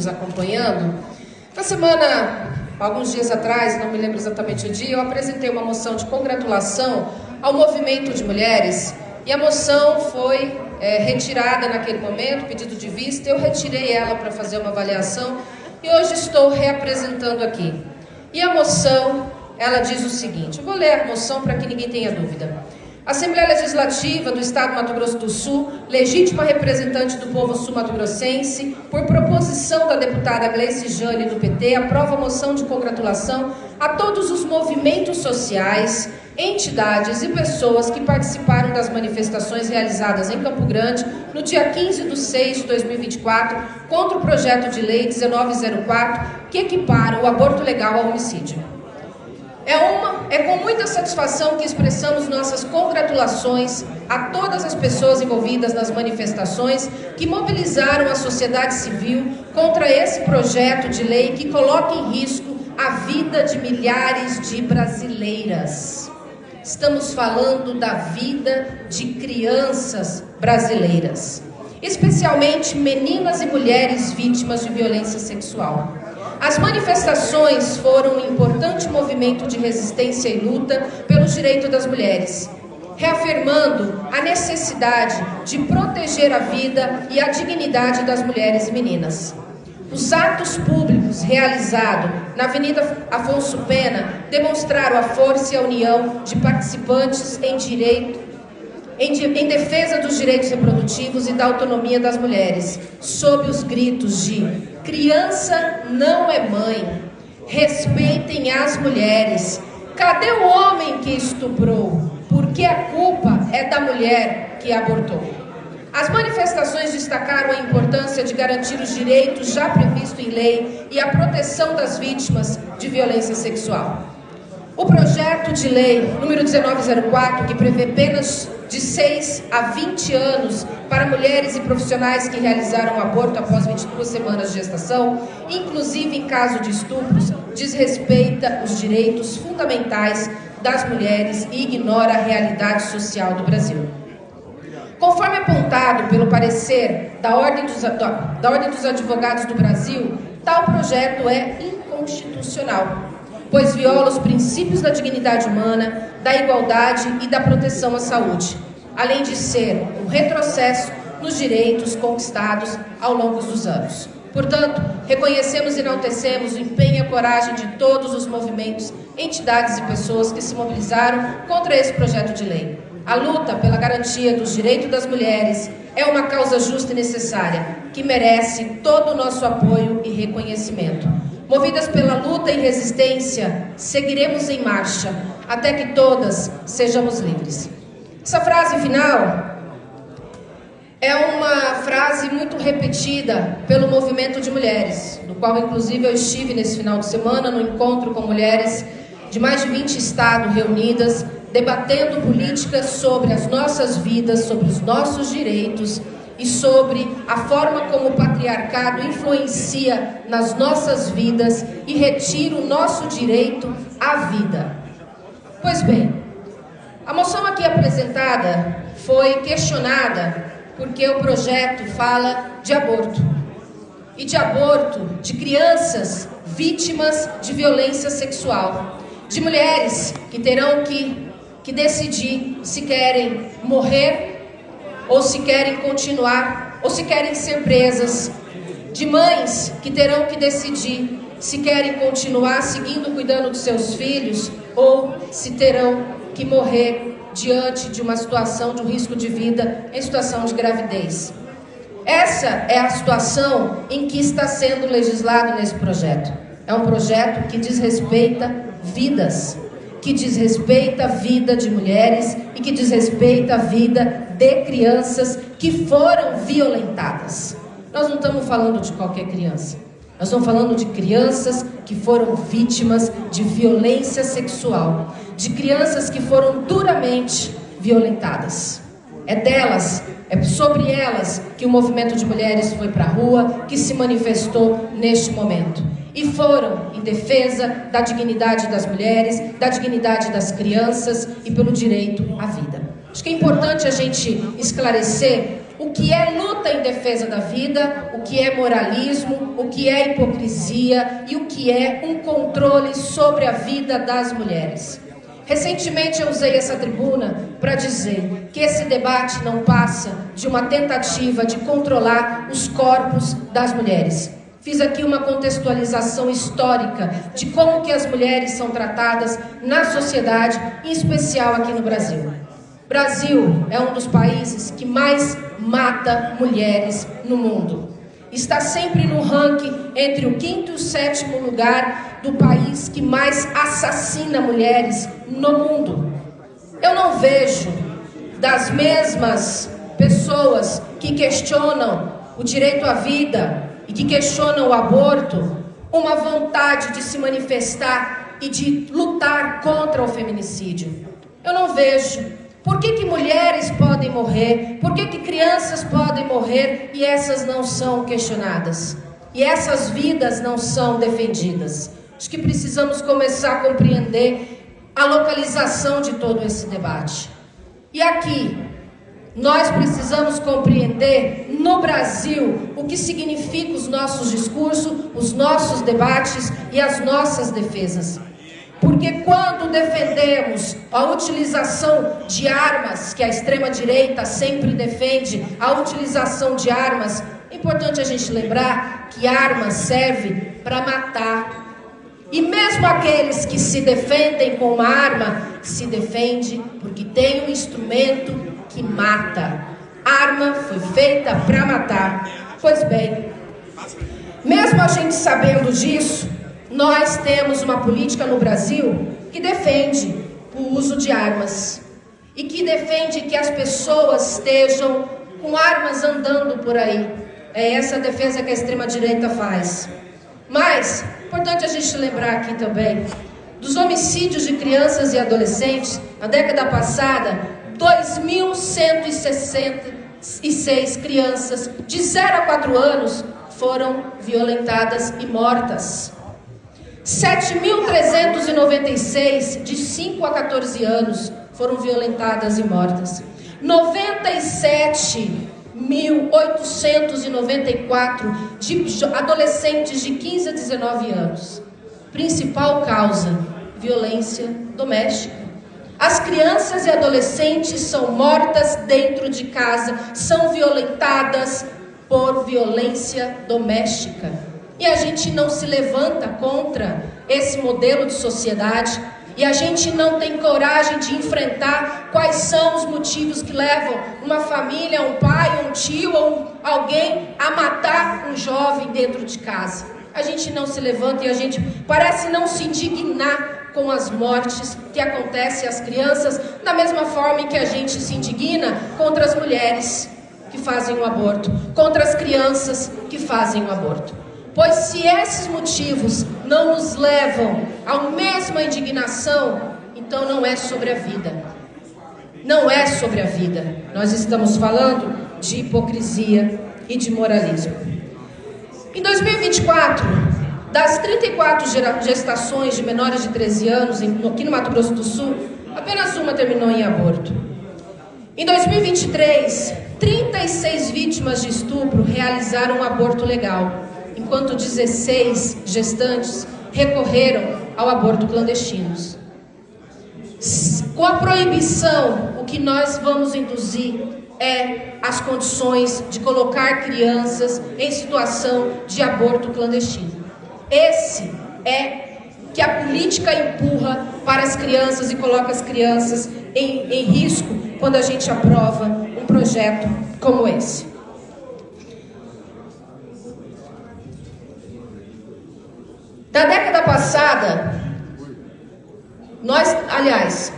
nos acompanhando. Na semana, alguns dias atrás, não me lembro exatamente o dia, eu apresentei uma moção de congratulação ao movimento de mulheres e a moção foi retirada naquele momento, pedido de vista, eu retirei ela para fazer uma avaliação e hoje estou reapresentando aqui. E a moção, ela diz o seguinte, eu vou ler a moção para que ninguém tenha dúvida. Assembleia Legislativa do Estado do Mato Grosso do Sul, legítima representante do povo sul-mato-grossense, por proposição da deputada Gleice Jane do PT, aprova a moção de congratulação a todos os movimentos sociais, entidades e pessoas que participaram das manifestações realizadas em Campo Grande no dia 15/6/2024 contra o projeto de lei 1904 que equipara o aborto legal ao homicídio. É com muita satisfação que expressamos nossas congratulações a todas as pessoas envolvidas nas manifestações que mobilizaram a sociedade civil contra esse projeto de lei que coloca em risco a vida de milhares de brasileiras. Estamos falando da vida de crianças brasileiras, especialmente meninas e mulheres vítimas de violência sexual. As manifestações foram um importante movimento de resistência e luta pelos direitos das mulheres, reafirmando a necessidade de proteger a vida e a dignidade das mulheres e meninas. Os atos públicos realizados na Avenida Afonso Pena demonstraram a força e a união de participantes em defesa dos direitos reprodutivos e da autonomia das mulheres, sob os gritos de criança não é mãe, respeitem as mulheres, cadê o homem que estuprou? Porque a culpa é da mulher que abortou. As manifestações destacaram a importância de garantir os direitos já previstos em lei e a proteção das vítimas de violência sexual. O projeto de lei número 1904, que prevê penas de 6 a 20 anos para mulheres e profissionais que realizaram aborto após 22 semanas de gestação, inclusive em caso de estupros, desrespeita os direitos fundamentais das mulheres e ignora a realidade social do Brasil. Conforme apontado pelo parecer da Ordem dos Advogados do Brasil, tal projeto é inconstitucional, pois viola os princípios da dignidade humana, da igualdade e da proteção à saúde, além de ser um retrocesso nos direitos conquistados ao longo dos anos. Portanto, reconhecemos e enaltecemos o empenho e a coragem de todos os movimentos, entidades e pessoas que se mobilizaram contra esse projeto de lei. A luta pela garantia dos direitos das mulheres é uma causa justa e necessária, que merece todo o nosso apoio e reconhecimento. Movidas pela luta e resistência, seguiremos em marcha, até que todas sejamos livres. Essa frase final é uma frase muito repetida pelo movimento de mulheres, no qual inclusive eu estive nesse final de semana no encontro com mulheres de mais de 20 estados reunidas, debatendo políticas sobre as nossas vidas, sobre os nossos direitos e sobre a forma como o patriarcado influencia nas nossas vidas e retira o nosso direito à vida. Pois bem, a moção aqui apresentada foi questionada porque o projeto fala de aborto. E de aborto de crianças vítimas de violência sexual. De mulheres que terão que decidir se querem morrer ou se querem continuar, ou se querem ser presas. De mães que terão que decidir se querem continuar seguindo cuidando dos seus filhos ou se terão que morrer diante de uma situação de um risco de vida em situação de gravidez. Essa é a situação em que está sendo legislado nesse projeto. É um projeto que desrespeita vidas, que desrespeita a vida de mulheres e que desrespeita a vida de crianças que foram violentadas. Nós não estamos falando de qualquer criança. Nós estamos falando de crianças que foram vítimas de violência sexual, de crianças que foram duramente violentadas. É sobre elas que o movimento de mulheres foi para a rua, que se manifestou neste momento. E foram em defesa da dignidade das mulheres, da dignidade das crianças e pelo direito à vida. Acho que é importante a gente esclarecer o que é luta em defesa da vida, o que é moralismo, o que é hipocrisia e o que é um controle sobre a vida das mulheres. Recentemente eu usei essa tribuna para dizer que esse debate não passa de uma tentativa de controlar os corpos das mulheres. Fiz aqui uma contextualização histórica de como que as mulheres são tratadas na sociedade, em especial aqui no Brasil. Brasil é um dos países que mais mata mulheres no mundo. Está sempre no ranking entre o 5º e o 7º lugar do país que mais assassina mulheres no mundo. Eu não vejo das mesmas pessoas que questionam o direito à vida e que questionam o aborto uma vontade de se manifestar e de lutar contra o feminicídio. Eu não vejo. Por que mulheres podem morrer? Por que crianças podem morrer e essas não são questionadas? E essas vidas não são defendidas? Acho que precisamos começar a compreender a localização de todo esse debate. E aqui, nós precisamos compreender no Brasil o que significa os nossos discursos, os nossos debates e as nossas defesas. Porque quando defendemos a utilização de armas, que a extrema-direita sempre defende, a utilização de armas, é importante a gente lembrar que arma serve para matar. E mesmo aqueles que se defendem com uma arma, se defende porque tem um instrumento que mata. Arma foi feita para matar. Pois bem, mesmo a gente sabendo disso, nós temos uma política no Brasil que defende o uso de armas e que defende que as pessoas estejam com armas andando por aí. É essa a defesa que a extrema-direita faz. Mas, importante a gente lembrar aqui também, dos homicídios de crianças e adolescentes, na década passada, 2.166 crianças de 0 a 4 anos foram violentadas e mortas. 7.396 de 5 a 14 anos foram violentadas e mortas. 97.894 de adolescentes de 15 a 19 anos. Principal causa: violência doméstica. As crianças e adolescentes são mortas dentro de casa, são violentadas por violência doméstica. E a gente não se levanta contra esse modelo de sociedade. E a gente não tem coragem de enfrentar quais são os motivos que levam uma família, um pai, um tio ou alguém a matar um jovem dentro de casa. A gente não se levanta e a gente parece não se indignar com as mortes que acontecem às crianças, da mesma forma em que a gente se indigna contra as mulheres que fazem o aborto, contra as crianças que fazem o aborto. Pois se esses motivos não nos levam à mesma indignação, então não é sobre a vida. Não é sobre a vida. Nós estamos falando de hipocrisia e de moralismo. Em 2024, das 34 gestações de menores de 13 anos aqui no Mato Grosso do Sul, apenas uma terminou em aborto. Em 2023, 36 vítimas de estupro realizaram um aborto legal, enquanto 16 gestantes recorreram ao aborto clandestino. Com a proibição, o que nós vamos induzir é as condições de colocar crianças em situação de aborto clandestino. Esse é que a política empurra para as crianças e coloca as crianças em risco quando a gente aprova um projeto como esse. Da década passada,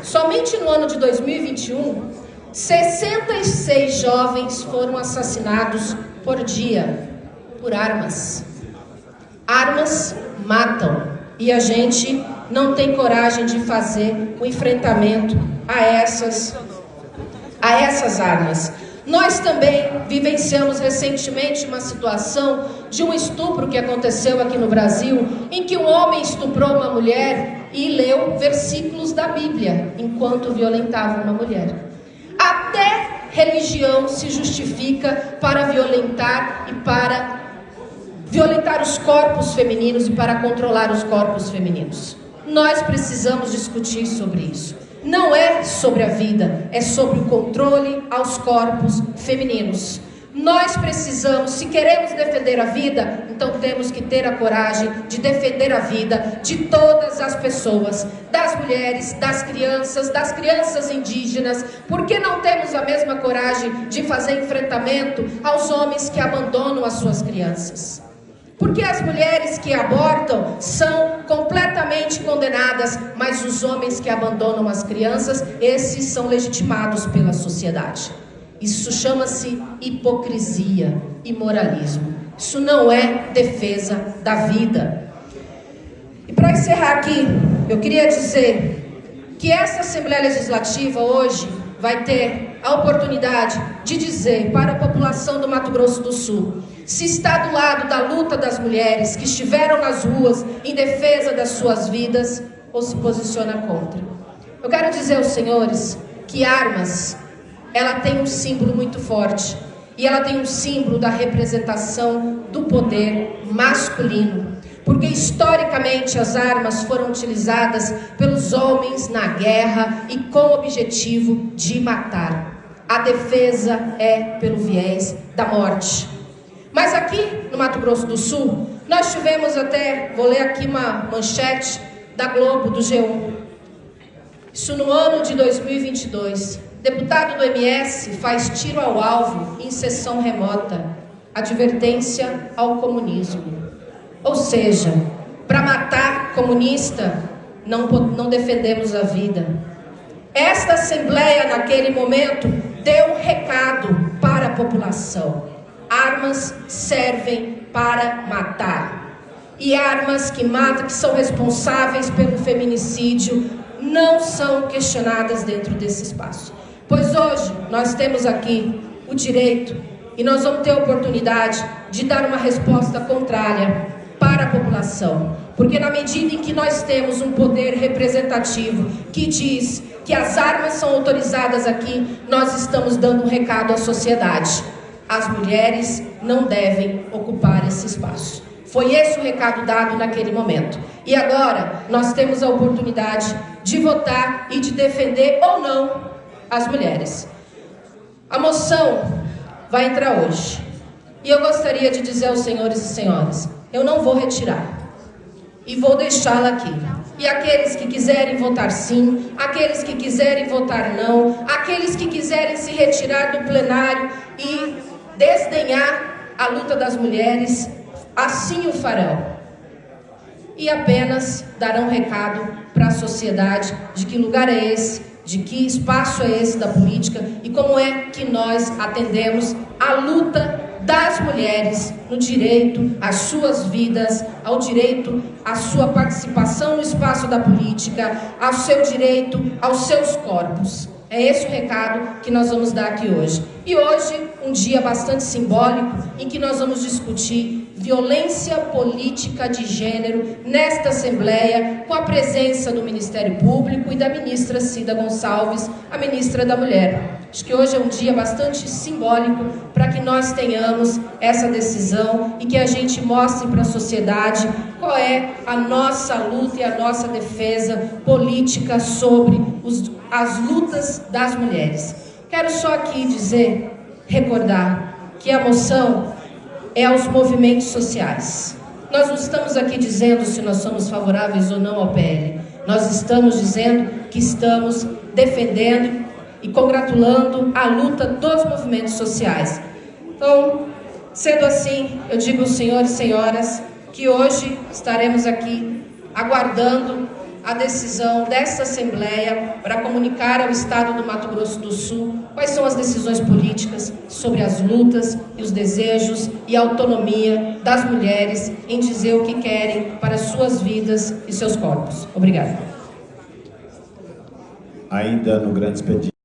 somente no ano de 2021, 66 jovens foram assassinados por dia por armas. Armas matam e a gente não tem coragem de fazer o enfrentamento a essas armas. Nós também vivenciamos recentemente uma situação de um estupro que aconteceu aqui no Brasil, em que um homem estuprou uma mulher e leu versículos da Bíblia enquanto violentava uma mulher. Até religião se justifica para violentar os corpos femininos e para controlar os corpos femininos. Nós precisamos discutir sobre isso. Não é sobre a vida, é sobre o controle aos corpos femininos. Nós precisamos, se queremos defender a vida, então temos que ter a coragem de defender a vida de todas as pessoas, das mulheres, das crianças indígenas. Por que não temos a mesma coragem de fazer enfrentamento aos homens que abandonam as suas crianças? Porque as mulheres que abortam são completamente condenadas, mas os homens que abandonam as crianças, esses são legitimados pela sociedade. Isso chama-se hipocrisia e moralismo. Isso não é defesa da vida. E para encerrar aqui, eu queria dizer que essa Assembleia Legislativa hoje vai ter a oportunidade de dizer para a população do Mato Grosso do Sul se está do lado da luta das mulheres que estiveram nas ruas em defesa das suas vidas ou se posiciona contra. Eu quero dizer aos senhores que armas, ela tem um símbolo muito forte e ela tem um símbolo da representação do poder masculino, porque historicamente as armas foram utilizadas pelos homens na guerra e com o objetivo de matar. A defesa é pelo viés da morte. Mas aqui no Mato Grosso do Sul, nós tivemos até, vou ler aqui uma manchete da Globo, do G1. Isso no ano de 2022. Deputado do MS faz tiro ao alvo em sessão remota. Advertência ao comunismo. Ou seja, para matar comunista, não defendemos a vida. Esta Assembleia, naquele momento, deu um recado para a população. Armas servem para matar. E armas que matam, que são responsáveis pelo feminicídio, não são questionadas dentro desse espaço. Pois hoje nós temos aqui o direito e nós vamos ter a oportunidade de dar uma resposta contrária para a população. Porque na medida em que nós temos um poder representativo que diz que as armas são autorizadas aqui, nós estamos dando um recado à sociedade. As mulheres não devem ocupar esse espaço. Foi esse o recado dado naquele momento. E agora nós temos a oportunidade de votar e de defender ou não as mulheres. A moção vai entrar hoje. E eu gostaria de dizer aos senhores e senhoras, eu não vou retirar. E vou deixá-la aqui. E aqueles que quiserem votar sim, aqueles que quiserem votar não, aqueles que quiserem se retirar do plenário e desdenhar a luta das mulheres, assim o farão. E apenas darão recado para a sociedade de que lugar é esse, de que espaço é esse da política e como é que nós atendemos a luta das mulheres no direito às suas vidas, ao direito à sua participação no espaço da política, ao seu direito aos seus corpos. É esse o recado que nós vamos dar aqui hoje. E hoje, um dia bastante simbólico, em que nós vamos discutir violência política de gênero nesta Assembleia, com a presença do Ministério Público e da ministra Cida Gonçalves, a ministra da Mulher. Acho que hoje é um dia bastante simbólico para que nós tenhamos essa decisão e que a gente mostre para a sociedade qual é a nossa luta e a nossa defesa política sobre as lutas das mulheres. Quero só aqui recordar que a moção é aos movimentos sociais. Nós não estamos aqui dizendo se nós somos favoráveis ou não ao PL. Nós estamos dizendo que estamos defendendo e congratulando a luta dos movimentos sociais. Então, sendo assim, eu digo aos senhores e senhoras que hoje estaremos aqui aguardando a decisão dessa Assembleia para comunicar ao Estado do Mato Grosso do Sul quais são as decisões políticas sobre as lutas e os desejos e a autonomia das mulheres em dizer o que querem para suas vidas e seus corpos. Obrigada. Ainda no grande expediente.